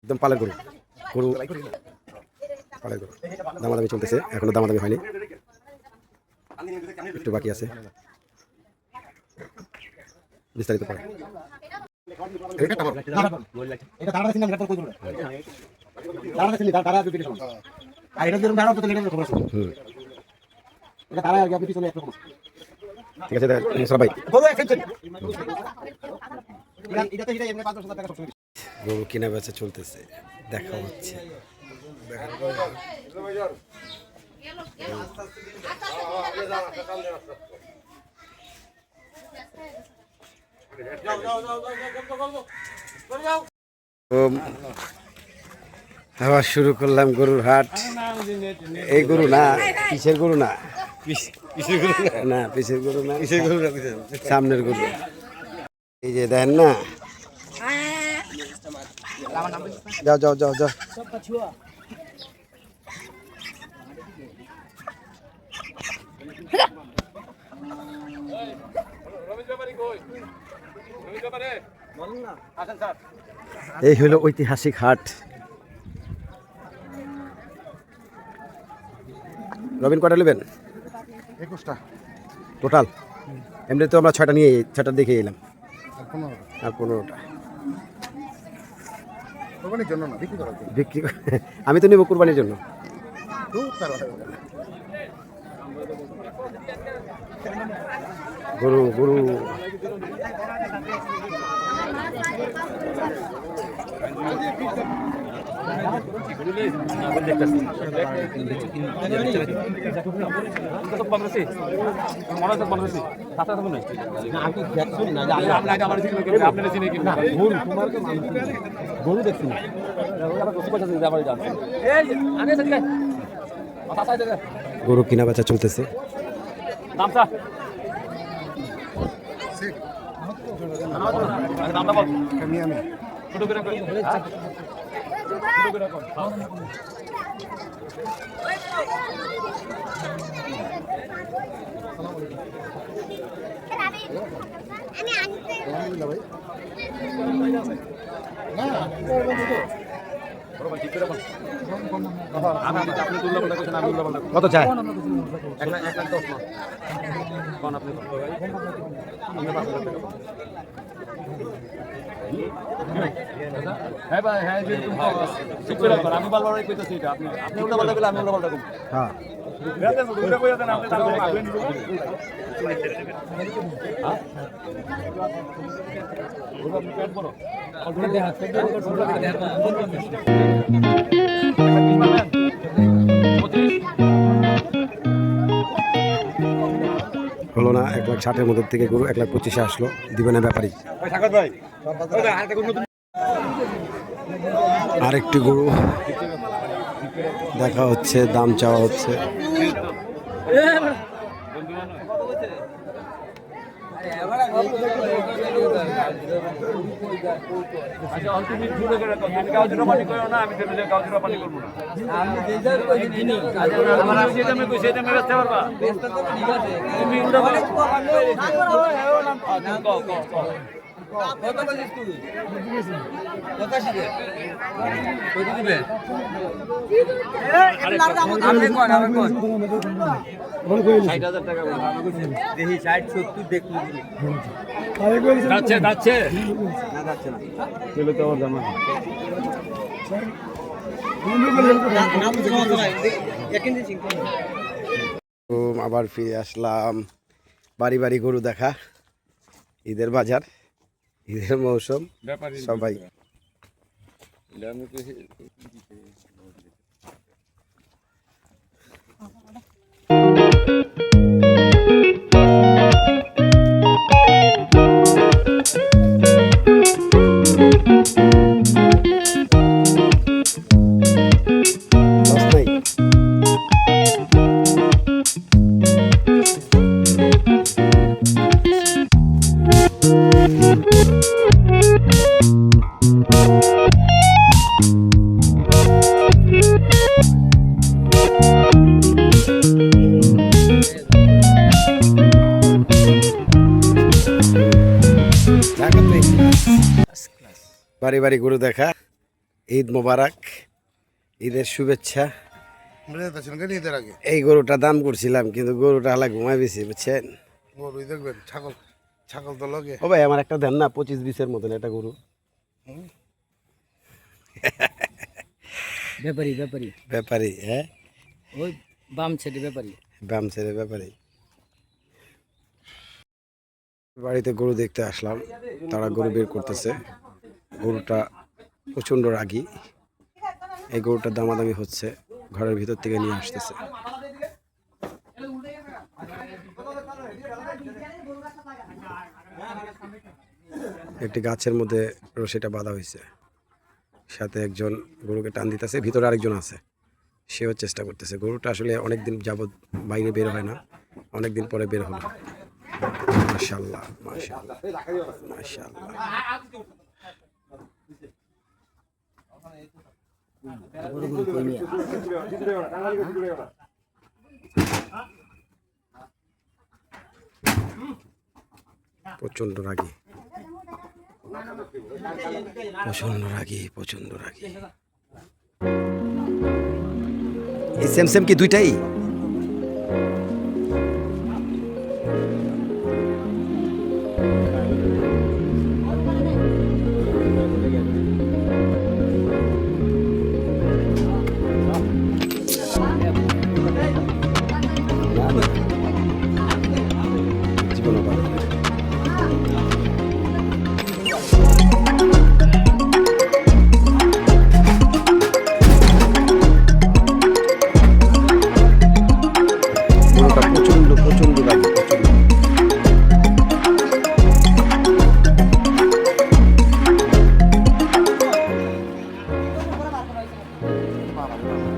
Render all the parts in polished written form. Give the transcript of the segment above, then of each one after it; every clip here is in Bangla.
একদম পালের গরু গরু পালের গরু দামাদামি চলতেছে, এখনো দামাদামি হয়নি, একটু বাকি আছে, বিস্তারিত পরে। ঠিক আছে সবাই গরু কেনা বেচা চলতেছে, দেখা হচ্ছে। আবার শুরু করলাম গরুর হাট। এই গরু না, পিছের গরু না, না পিছের গরু না, সামনের গরু। এই যে দেখেন না, যাও যাও যাও যাও। এই হলো ঐতিহাসিক হাট। রবিন কটা নেবেন? 21টা টোটাল। এমনি তো আমরা 6টা নিয়ে 6টা দেখে এলাম, আর 15টা কোরবানির জন্য না, বিক্রি করার জন্য। বিক্রি আমি তো নেব কুরবানির জন্য। গরু গরু গরু দেখছি না, গরু কিনা বেচা চলতেছে। কত চাই? হ্যাঁ হলো না। 1,60,000 মধ্যে থেকে গরু 1,25,000 আসলো, দিবে না ব্যাপারী। আরেকটি গরু দেখা হচ্ছে, দাম চাওয়া হচ্ছে। আবার ফিরে আসলাম, বাড়ি বাড়ি গরু দেখা। ঈদের বাজার, ঈদের মৌসুম, সবাই বাড়ি বাড়ি গরু দেখা। ঈদ মোবারক, ঈদের শুভেচ্ছা। ঈদের আগে এই গরুটা দাম করছিলাম কিন্তু গরুটা হালা ঘুমাই বেশি, বুঝছেন? গরু দেখবেন, ছাগল ছাগল তো লগে। ও ভাই আমার একটা দেন না 25-20-এর মতন একটা গরু। ব্যাপারী ব্যাপারী ব্যাপারী, হ্যাঁ ওই বাম ছেড়ে ব্যাপারী। বাম ছেড়ে ব্যাপারী। বাড়িতে গরু দেখতে আসলাম, তারা গরু বের করতেছে। গরুটা প্রচণ্ড রাগী। এই গরুটার দামাদামি হচ্ছে, ঘরের ভিতর থেকে নিয়ে আসতেছে। একটি গাছের মধ্যে রশিটা বাঁধা হয়েছে, সাথে একজন গরুকে টান দিতেছে, ভিতরে আরেকজন আছে, সেও চেষ্টা করতেছে। গরুটা আসলে অনেকদিন যাবৎ বাইরে বের হয় না, অনেকদিন পরে বের হলো। মাশাআল্লাহ মাশাআল্লাহ মাশাআল্লাহ। প্রচন্ড রাগী, প্রচন্ড রাগী, প্রচন্ড রাগী। এই সেম সেম কি দুইটাই? জীবনে পাবে না। গরুটা প্রচন্ড প্রচন্ড লাগে, প্রচন্ড।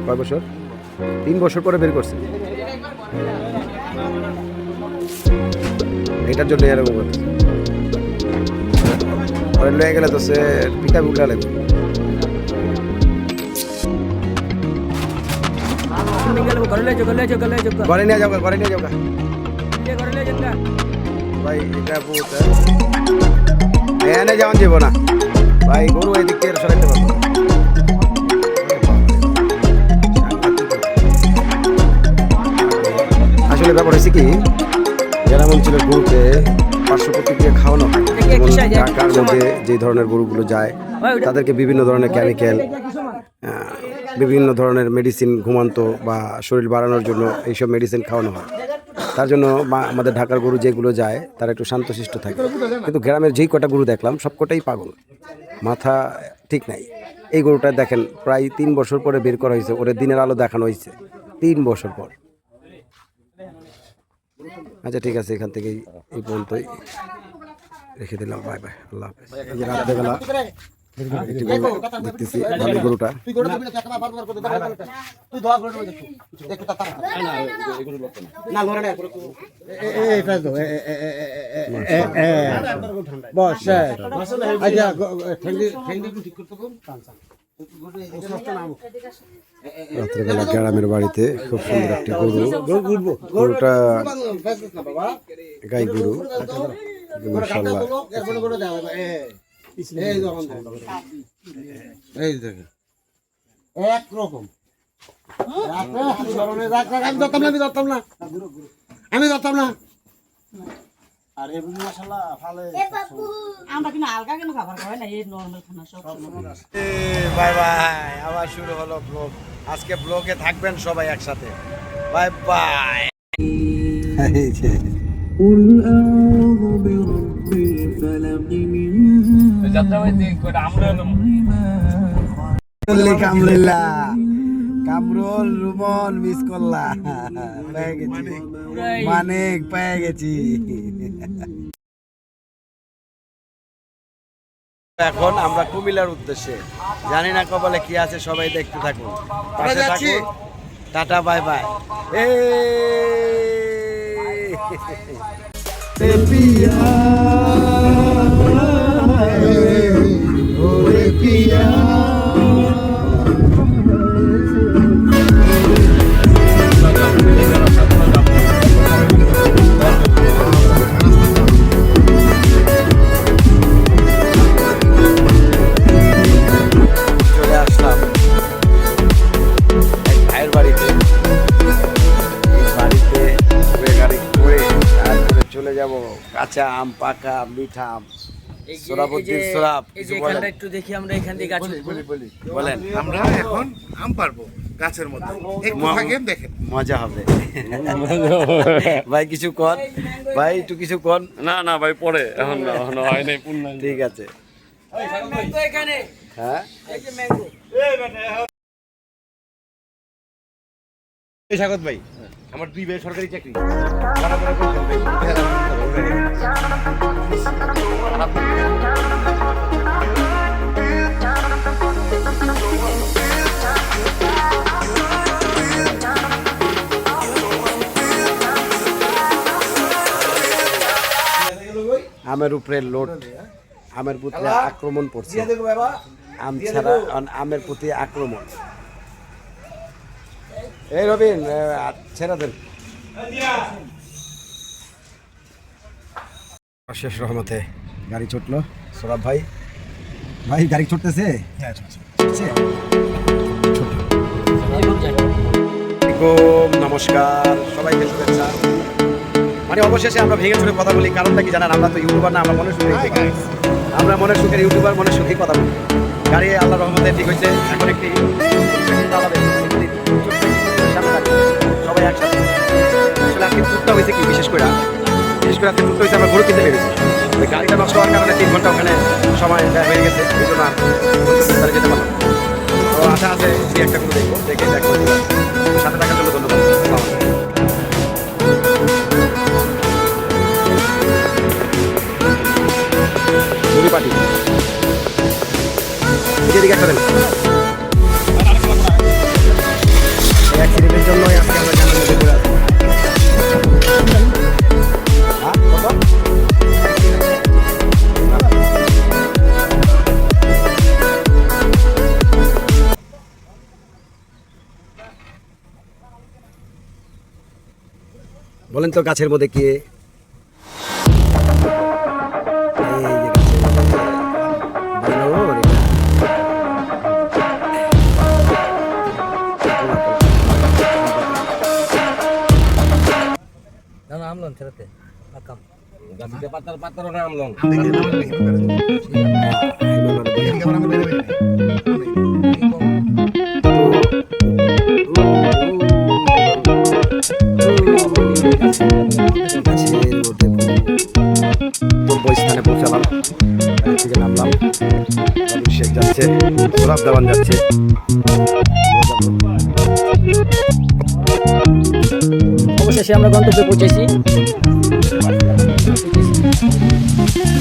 কয় বছর? 3 বছর পরে বের করছে। এটার জন্য এরকম করছে। পরে লয়ে গেলে তো সে পিঠা বুকলা লাগবে। ঘরে নিয়ে যাও, ঘরে নিয়ে যাও ভাই। এটা বহুত এনে যাওয়া যাবো না ভাই, গরু এই দিক থেকে সরাইতে পারবো না। আসলে ব্যাপার হয়েছে কি, গ্রাম অঞ্চলের গরুকে পার্শ্বপ্রতিক্রিয়া দিয়ে খাওয়ানো হয়। যেমন ঢাকার মধ্যে যে ধরনের গরুগুলো যায় তাদেরকে বিভিন্ন ধরনের কেমিক্যাল, বিভিন্ন ধরনের মেডিসিন, ঘুমান্ত বা শরীর বাড়ানোর জন্য এইসব মেডিসিন খাওয়ানো হয়। তার জন্য আমাদের ঢাকার গরু যেগুলো যায় তারা একটু শান্তশিষ্ট থাকে। কিন্তু গ্রামের যেই কটা গরু দেখলাম সব কটাই পাগল, মাথা ঠিক নাই। এই গরুটা দেখেন প্রায় 3 বছর পরে বের করা হয়েছে, ওরে দিনের আলো দেখানো হয়েছে 3 বছর পর। আচ্ছা ঠিক আছে, এখান থেকেই এই পর্যন্তই রেখে দিলাম। বাই বাই, আল্লাহ হাফেজ। এই যে রাত্রেবেলা দেখতেছি ভালো গরুটা। রাত্রেবেলা গ্রামের বাড়িতে খুব সুন্দর একটা গরু, গরুটা গাই গরু, মাশাআল্লাহ। এই দেখেন একরকম। আমি ধরতাম না। আর এই মাশাআল্লাহ ভালো। আমরা কিন্তু হালকা কেন খাবার খাওয়াই না, এই নরমাল খানা সব। বাই বাই, আবার শুরু হলো ব্লগ। আজকে ব্লগে থাকবেন সবাই একসাথে। Bye bye. Kamrul, Rumon miss করলা, পেয়ে গেছি, মানিক পেয়ে গেছি। এখন আমরা কুমিল্লার উদ্দেশ্যে, জানি না কপালে কি আছে, সবাই দেখতে থাকুন, পাশে থাকুন। Tata bye bye. চলে কাঁচা আম, পাকা আম, মিঠা আম, এই যে- সোরাবুদ্দিন সোরাব, এই কিছু যে বলেন? এখানটা একটু দেখি আমরা এখান থেকে গাছ উঠবো। বলেন, আমরা এখন আম পারবো গাছের মধ্যে, একটু থাকেন দেখেন। মজা হবে। ভাই কিছু কন, ভাই একটু কিছু কন। না না ভাই পরে এখন না, এখনো হয় নাই পূর্ণাঙ্গ। ঠিক আছে। ম্যাঙ্গো এখানে, হ্যাঁ, এই যে ম্যাঙ্গো। এই স্বাগত ভাই, আমার 2 ভাই সরকারি চাকরি। আমের উপরে লোড, আমের প্রতি আক্রমণ পড়ছে, আম ছাড়া আমের প্রতি আক্রমণ। এই রবিন, ছেড়ে দেন। শেষ রহমতে গাড়ি ছুটলো। সৌরভ ভাই, ভাই গাড়ি ছুটতেছে। নমস্কার, সবাইকে শুভেচ্ছা। মানে অবশেষে আমরা ভেঙে চুরে কথা বলি, কারণটা কি জানেন? আমরা তো ইউটিউবার না, আমরা মনের সুখে, আমরা মনের সুখের ইউটিউবার, মনের সুখেই কথা বলি। গাড়ি আল্লাহ রহমতে ঠিক হয়েছে। এখন একটি সবাই একসাথে আসলে আজকে টুকটা হয়েছে কি, বিশেষ করে আজকে টুকটা হয়েছে, আমরা গরু কিনতে পেরেছি। ওই গাড়িটা নষ্ট হওয়ার কারণে 3 ঘন্টা ওখানে সময় ব্যয় হয়ে গেছে, এই জন্য আর তারা যেতে পারলাম। তো আশা আছে দুই একটা করে দেখবো, দেখে দেখবো। সাথে থাকার জন্য ধন্যবাদ। আসসালামু আলাইকুম। মুড়ি পাটি এদিকে একটা দেন। অ্যাক্সিডেন্টের জন্য আজকে আমরা জানার মধ্যে পড়ে আছি। হ্যাঁ, কত? বলেন তো গাছের মধ্যে কি? এই যে গাছের মধ্যে ভালো রে। না না আমলন ছেড়েতে আকাম। স্থানে পৌঁছালাম, গাড়ি থেকে নামলাম। শেখ যাচ্ছে, সোরাব দেওয়ান যাচ্ছে। অবশেষে আমরা গন্তব্যে পৌঁছেছি।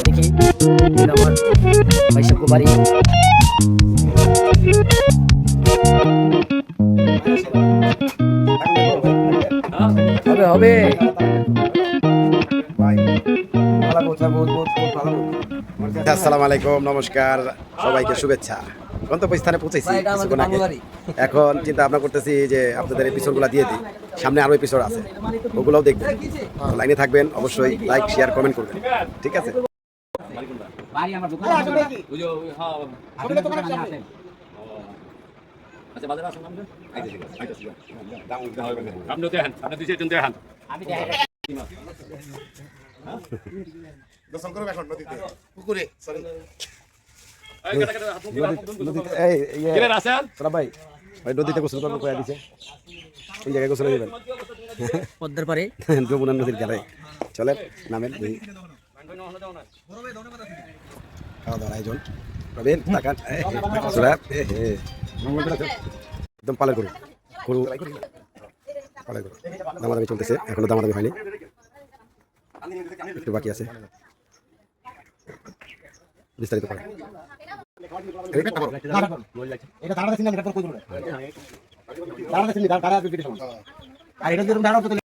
দেখি এটা আমার ভাইসাব বাড়ি। হবে হবে। আসসালামু আলাইকুম, নমস্কার, সবাইকে শুভেচ্ছা। গন্তব্যস্থানে পৌঁছেছি কিছুক্ষণ আগে। এখন চিন্তা ভাবনা করতেছি যে আপনাদের এপিসোডগুলো দিয়ে দিই, সামনে আরও এপিসোড আছে, ওগুলোও দেখবেন। লাইনে থাকবেন, অবশ্যই লাইক শেয়ার কমেন্ট করবেন, ঠিক আছে? আপনি দেখেন, আপনি 2-4 দেখেন। গোসল করবে এখন নদীতে, পুকুরে, সরি। নদীতে এই ক্লিয়ার আছেন? সোরাব ভাই, ভাই নদীতে গোসল করবো কয়া দিছে, এই জায়গায় গোসল দিবেন পদ্মার পারে যমুনা নদীর ধারে। চলেন নামেন, দেখি খাওয়া দাওয়ার আয়োজন। রবিন তাকান, সোরাব একদম পালে করুন, গরু পালে করুন। দামাদামি চলতেছে, এখনো দামাদামি হয়নি, একটু বাকি আছে। বিস্তারিত করে এটা দাঁড়াতে চিনি, এটা তোর কই দেবো। দাঁড়াতে চিনি, দাঁড়া